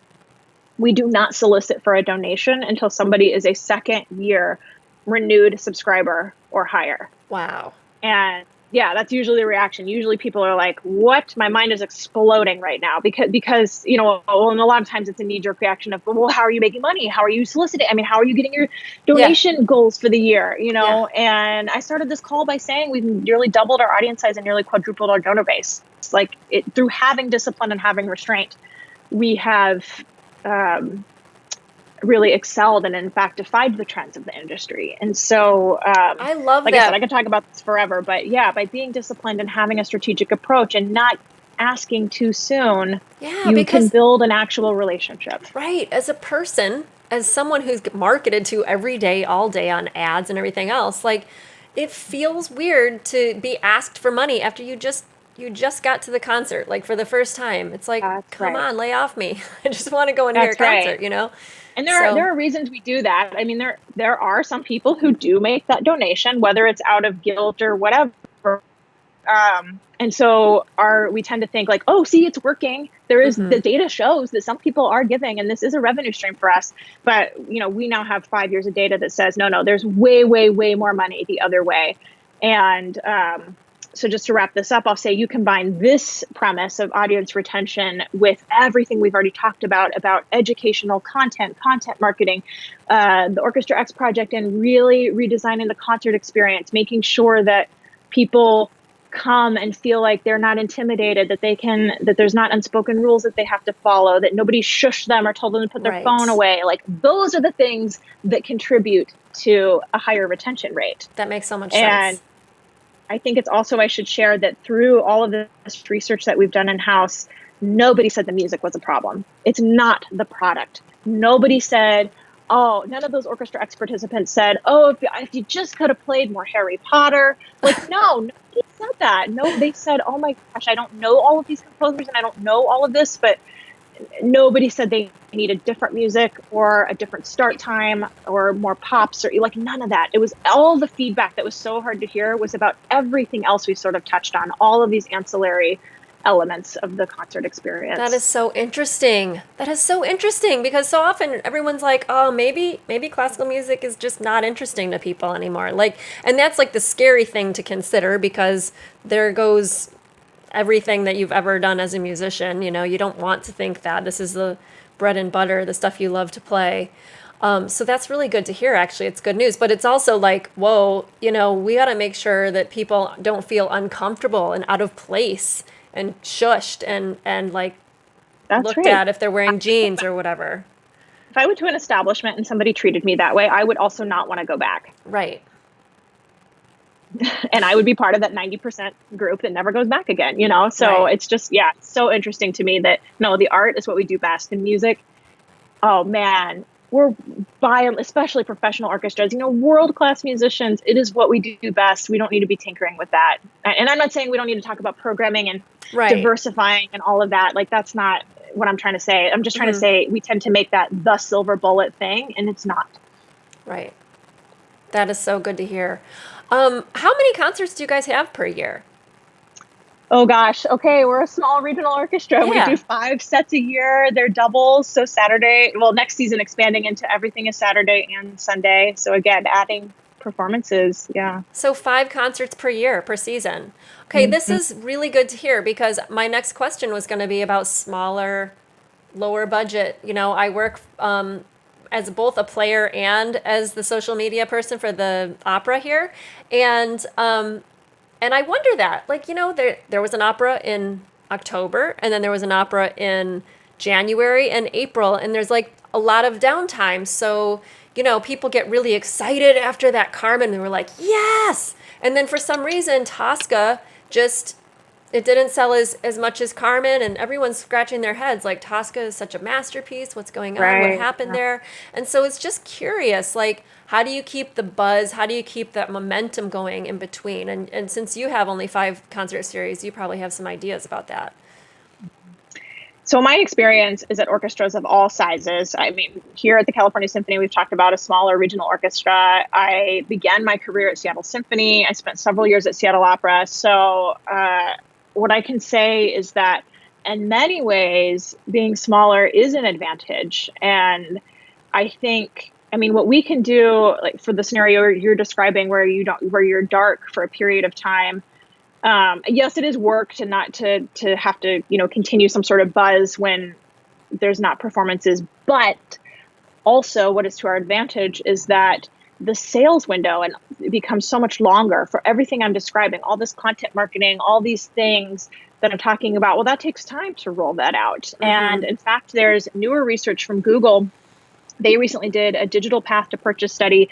we do not solicit for a donation until somebody is a second year renewed subscriber or higher. Wow. And Yeah, that's usually the reaction. Usually people are like, "What? My mind is exploding right now." Because well, and a lot of times it's a knee-jerk reaction of, "Well, how are you making money? How are you soliciting? I mean, how are you getting your Yeah. donation goals for the year?" Yeah. And I started this call by saying we've nearly doubled our audience size and nearly quadrupled our donor base. It's like through having discipline and having restraint, we have um, really excelled and in fact defied the trends of the industry. And so, I love like I said, I that. could talk about this forever, but yeah, by being disciplined and having a strategic approach and not asking too soon, Yeah, you can because build an actual relationship. right, as a person, as someone who's marketed to every day, all day on ads and everything else, like it feels weird to be asked for money after you just got to the concert, like for the first time. It's like, That's come right. on, lay off me. I just want to go and hear a That's right. concert. And So, there are reasons we do that. I mean, there are some people who do make that donation, whether it's out of guilt or whatever. And so we tend to think like, oh, see, it's working. The data shows that some people are giving, and this is a revenue stream for us. But we now have 5 years of data that says no, there's way, way, way more money the other way. And so just to wrap this up, I'll say you combine this premise of audience retention with everything we've already talked about educational content marketing, the Orchestra X project, and really redesigning the concert experience, making sure that people come and feel like they're not intimidated, that there's not unspoken rules that they have to follow, that nobody shushed them or told them to put their phone right. away. Like those are the things that contribute to a higher retention rate. That makes so much And sense. I think it's also, I should share that through all of this research that we've done in-house, nobody said the music was a problem. It's not the product. Nobody said, oh, none of those Orchestra X participants said, oh, if you just could have played more Harry Potter. Like, no, nobody said that. No, they said, oh my gosh, I don't know all of these composers and I don't know all of this, but nobody said they needed different music or a different start time or more pops or like none of that. It was all the feedback that was so hard to hear was about everything else we sort of touched on, all of these ancillary elements of the concert That is experience. so interesting. That is so interesting because so often everyone's like, "Oh, maybe classical music is just not interesting to people anymore." Like, and that's like the scary thing to consider because there goes everything that you've ever done as a musician. You don't want to think that this is the bread and butter, the stuff you love to play. So that's really good to hear, actually. It's good news. But it's also like, whoa, we got to make sure that people don't feel uncomfortable and out of place and shushed and like That's looked right. at if they're wearing jeans or whatever. If I went to an establishment and somebody treated me that way, I would also not want to go back. Right. And I would be part of that 90% group that never goes back again. So Right. it's just, yeah, it's so interesting to me that no, the art is what we do best. And music, oh man, we're especially professional orchestras, world-class musicians. It is what we do best. We don't need to be tinkering with that. And I'm not saying we don't need to talk about programming and Right. diversifying and all of that. Like, that's not what I'm trying to say. I'm just trying to Hmm. say we tend to make that the silver bullet thing, and it's not. Right. That is so good to hear. How many concerts do you guys have per year? Oh gosh. Okay, we're a small regional orchestra. We do Yeah. 5 sets a year. They're doubles. So Saturday, well, next season expanding into everything is Saturday and Sunday. So again, adding performances. Yeah. So 5 concerts per year, per season. Okay, this Mhm. is really good to hear because my next question was going to be about smaller, lower budget. I work as both a player and as the social media person for the opera here, and I wonder that, like, there was an opera in October, and then there was an opera in January and April, and there's like a lot of downtime. So, people get really excited after that Carmen. They were like, yes! And then for some reason, Tosca just it didn't sell as much as Carmen, and everyone's scratching their heads like Tosca is such a masterpiece. What's going on? What Right. happened Yeah. there? And so it's just curious, like how do you keep the buzz? How do you keep that momentum going in between? And since you have only 5 concert series, you probably have some ideas about that. So my experience is at orchestras of all sizes. I mean, here at the California Symphony, we've talked about a smaller regional orchestra. I began my career at Seattle Symphony. I spent several years at Seattle Opera. So what I can say is that in many ways, being smaller is an advantage. And I think, I mean, what we can do, like for the scenario you're describing, where you're dark for a period of time, Yes, it is work to not to have to, continue some sort of buzz when there's not performances, but also what is to our advantage is that the sales window and it becomes so much longer for everything I'm describing, all this content marketing, all these things that I'm talking about. Well, that takes time to roll that out. And in fact, there's newer research from Google. They recently did a digital path to purchase study,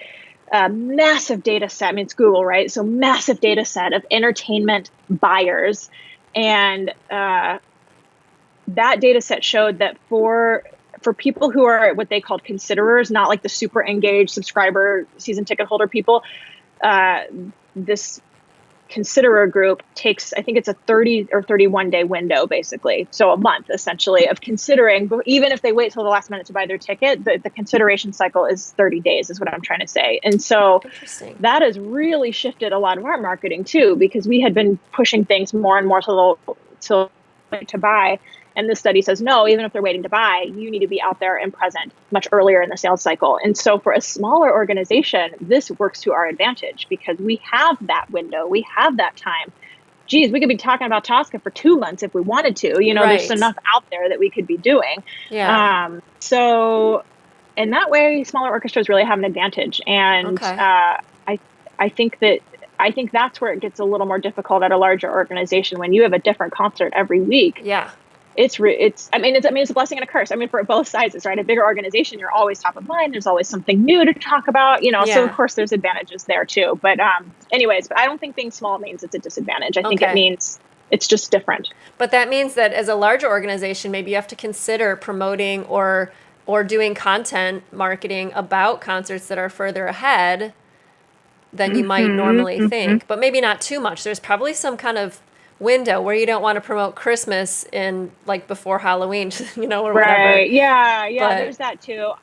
a massive data set. I mean, it's Google, right? So massive data set of entertainment buyers. And that data set showed that for people who are what they called considerers, not like the super engaged subscriber, season ticket holder people, this considerer group takes, I think it's a 30 or 31 day window, basically. So a month, essentially, of considering. But even if they wait till the last minute to buy their ticket, the consideration cycle is 30 days, is what I'm trying to say. And so that has really shifted a lot of our marketing, too, because we had been pushing things more and more to buy. And this study says, no, even if they're waiting to buy, you need to be out there and present much earlier in the sales cycle. And so for a smaller organization, this works to our advantage because we have that window. We have that time. Geez, we could be talking about Tosca for 2 months if we wanted to. There's enough out there that we could be doing. Yeah. So in that way, smaller orchestras really have an advantage. And I think that's where it gets a little more difficult at a larger organization when you have a different concert every week. Yeah. It's a blessing and a curse. I mean, for both sides, right? A bigger organization, you're always top of mind. There's always something new to talk about, So of course there's advantages there too. But but I don't think being small means it's a disadvantage. I think it means it's just different. But that means that as a larger organization, maybe you have to consider promoting or doing content marketing about concerts that are further ahead than you might normally think, but maybe not too much. There's probably some kind of window where you don't want to promote Christmas in like before Halloween, or whatever. Right. Yeah. There's that too.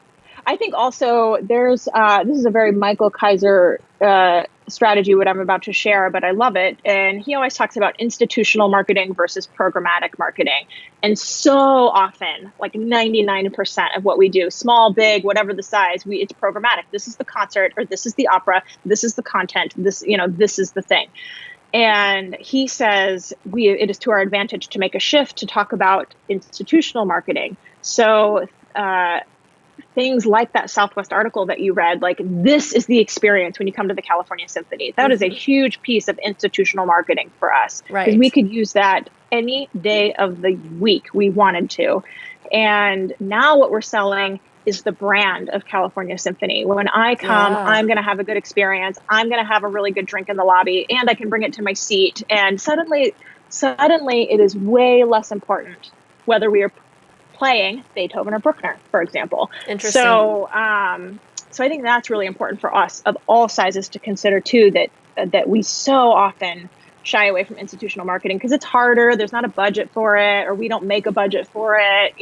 I think also there's this is a very Michael Kaiser strategy, what I'm about to share, but I love it. And he always talks about institutional marketing versus programmatic marketing. And so often, like 99% of what we do, small, big, whatever the size, it's programmatic. This is the concert, or this is the opera, this is the content, this is the thing. And he says it is to our advantage to make a shift to talk about institutional marketing. So things like that Southwest article that you read, like this is the experience when you come to the California Symphony. That is a huge piece of institutional marketing for us. Right. Because we could use that any day of the week we wanted to. And now what we're selling is the brand of California Symphony. When I come, I'm going to have a good experience. I'm going to have a really good drink in the lobby, and I can bring it to my seat. And suddenly it is way less important whether we are playing Beethoven or Bruckner, for example. Interesting. So I think that's really important for us of all sizes to consider too, that we so often shy away from institutional marketing because it's harder. There's not a budget for it, or we don't make a budget for it,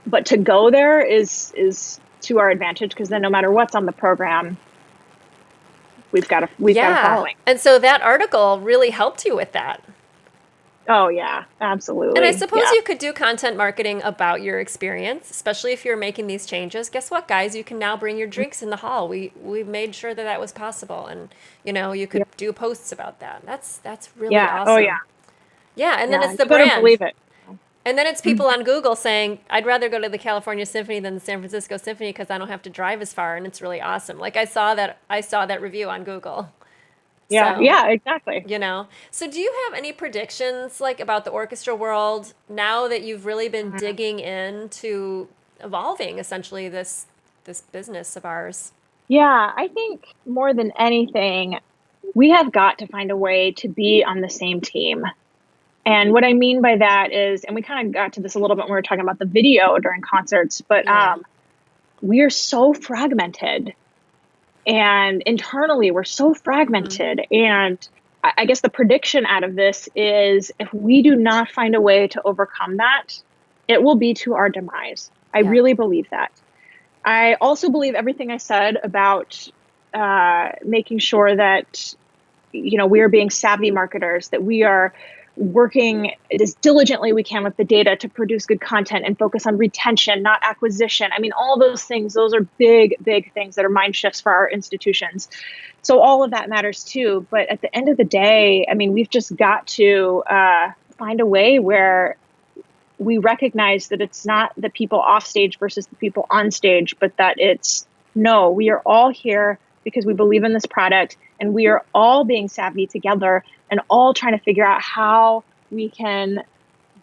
but to go there is to our advantage because then no matter what's on the program, we've got a following. And so that article really helped you with that. Oh yeah, absolutely. And I suppose you could do content marketing about your experience, especially if you're making these changes. Guess what, guys? You can now bring your drinks in the hall. We made sure that was possible, and you could do posts about that. That's really awesome. Oh yeah. Yeah, and then it's the you better brand. believe it. And then it's people on Google saying, I'd rather go to the California Symphony than the San Francisco Symphony because I don't have to drive as far, and it's really awesome. Like I saw that review on Google. Yeah, So, yeah, exactly. So do you have any predictions like about the orchestra world now that you've really been digging into evolving essentially this business of ours? Yeah, I think more than anything, we have got to find a way to be on the same team. And what I mean by that is, and we kind of got to this a little bit when we were talking about the video during concerts, but we are so fragmented. And internally, we're so fragmented. And I guess the prediction out of this is if we do not find a way to overcome that, it will be to our demise. I really believe that. I also believe everything I said about making sure that, we are being savvy marketers, that we are working as diligently we can with the data to produce good content and focus on retention, not acquisition. I mean, all those things, those are big, big things that are mind shifts for our institutions. So all of that matters too. But at the end of the day, I mean, we've just got to find a way where we recognize that it's not the people off stage versus the people on stage, but that it's, no, we are all here because we believe in this product, and we are all being savvy together and all trying to figure out how we can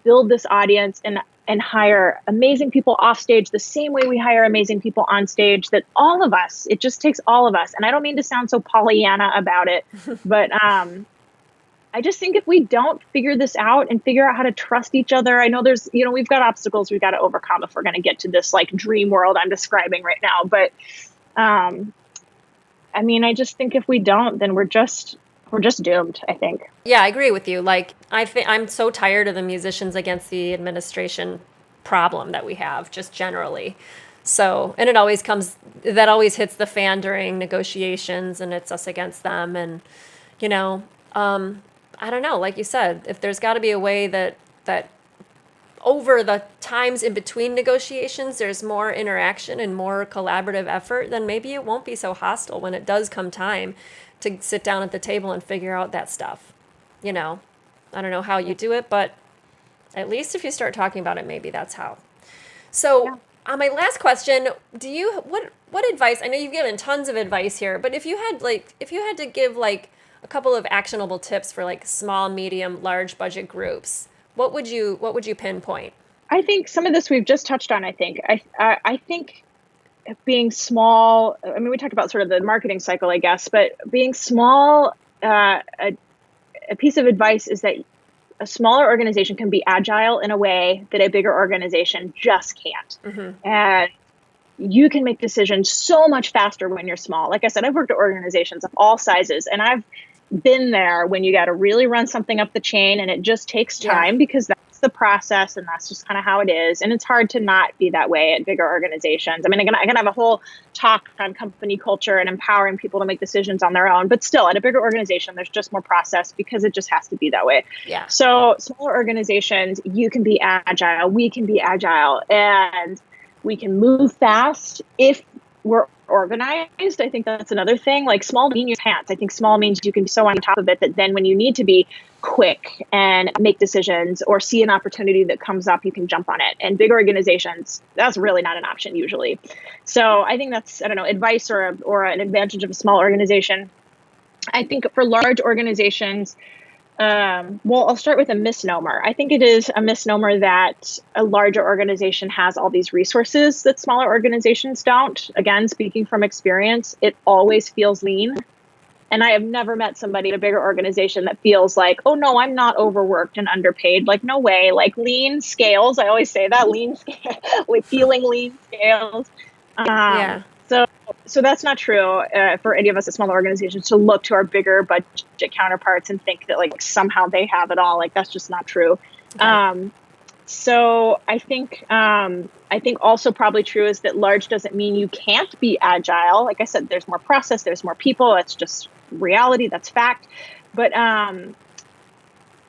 build this audience and hire amazing people off stage the same way we hire amazing people on stage, that all of us, it just takes all of us. And I don't mean to sound so Pollyanna about it, but I just think if we don't figure this out and figure out how to trust each other, I know there's, we've got obstacles we've got to overcome if we're going to get to this like dream world I'm describing right now. But I mean, I just think if we don't, then we're just doomed, I think. Yeah, I agree with you. Like, I'm so tired of the musicians against the administration problem that we have, just generally. So, and that always hits the fan during negotiations, and it's us against them. And, I don't know, like you said, if there's got to be a way that over the times in between negotiations, there's more interaction and more collaborative effort, then maybe it won't be so hostile when it does come time to sit down at the table and figure out that stuff. I don't know how you do it, but at least if you start talking about it, maybe that's how. So on my last question, what advice, I know you've given tons of advice here, but if you had to give like a couple of actionable tips for like small, medium, large budget groups, what would you pinpoint? I think some of this we've just touched on. I think being small, I mean, we talked about sort of the marketing cycle, I guess, but being small, a piece of advice is that a smaller organization can be agile in a way that a bigger organization just can't. Mm-hmm. And you can make decisions so much faster when you're small. Like I said, I've worked at organizations of all sizes, and I've been there when you got to really run something up the chain, and it just takes time because that's the process, and that's just kind of how it is. And it's hard to not be that way at bigger organizations. I mean, I can have a whole talk on company culture and empowering people to make decisions on their own, but still at a bigger organization, there's just more process because it just has to be that way. Yeah. So smaller organizations, you can be agile, we can be agile, and we can move fast if we're organized. I think that's another thing. Like small means you can't. I think small means you can be so on top of it that then when you need to be quick and make decisions or see an opportunity that comes up, you can jump on it. And big organizations, that's really not an option usually. So I think that's, I don't know, advice or an advantage of a small organization. I think for large organizations, I'll start with a misnomer. I think it is a misnomer that a larger organization has all these resources that smaller organizations don't. Again, speaking from experience, it always feels lean. And I have never met somebody in a bigger organization that feels like, oh no, I'm not overworked and underpaid. Like, no way. Like lean scales. I always say that, lean scale, like feeling lean scales. So that's not true for any of us at smaller organizations to look to our bigger budget counterparts and think that like somehow they have it all. Like that's just not true. Okay. So I think also probably true is that large doesn't mean you can't be agile. Like I said, there's more process, there's more people. That's just reality. That's fact. But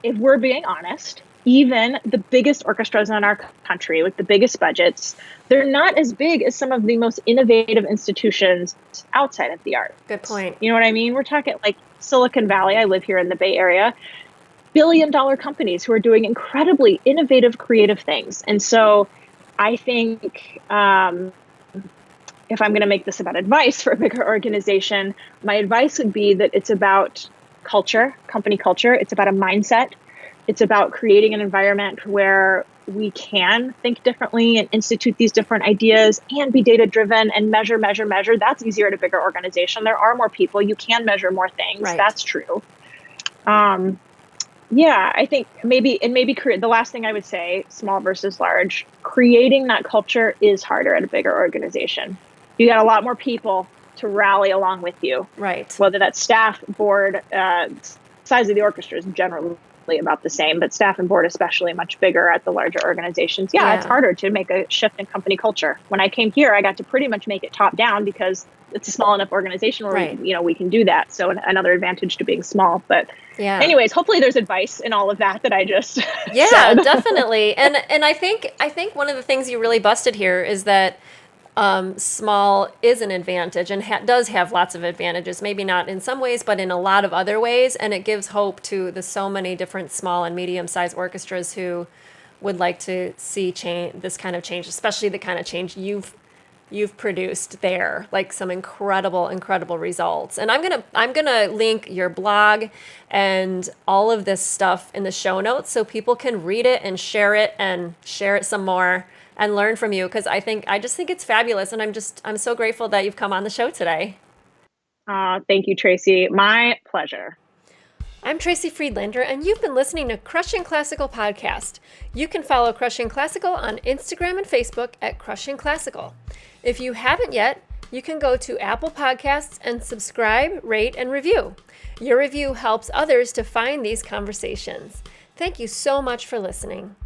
if we're being honest, even the biggest orchestras in our country with the biggest budgets, they're not as big as some of the most innovative institutions outside of the art. Good point. You know what I mean? We're talking like Silicon Valley. I live here in the Bay Area. billion-dollar companies who are doing incredibly innovative, creative things. And so I think if I'm going to make this about advice for a bigger organization, my advice would be that it's about culture, company culture. It's about a mindset. It's about creating an environment where we can think differently and institute these different ideas and be data-driven and measure. That's easier at a bigger organization. There are more people. You can measure more things. Right. That's true. Yeah, I think maybe the last thing I would say, small versus large, creating that culture is harder at a bigger organization. You got a lot more people to rally along with you. Right. Whether that's staff, board, size of the orchestra is generally roughly about the same, but staff and board, especially much bigger at the larger organizations. Yeah, it's harder to make a shift in company culture. When I came here, I got to pretty much make it top down because it's a small enough organization where we can do that. So another advantage to being small. But anyways, hopefully there's advice in all of that I just said. Definitely. And I think one of the things you really busted here is that small is an advantage and does have lots of advantages, maybe not in some ways, but in a lot of other ways. And it gives hope to the so many different small and medium-sized orchestras who would like to see this kind of change, especially the kind of change you've produced there, like some incredible results. And I'm gonna link your blog and all of this stuff in the show notes so people can read it and share it some more and learn from you, because I just think it's fabulous, and I'm so grateful that you've come on the show today. Thank you, Tracy. My pleasure. I'm Tracy Friedlander, and you've been listening to Crushing Classical Podcast. You can follow Crushing Classical on Instagram and Facebook at Crushing Classical. If you haven't yet, you can go to Apple Podcasts and subscribe, rate, and review. Your review helps others to find these conversations. Thank you so much for listening.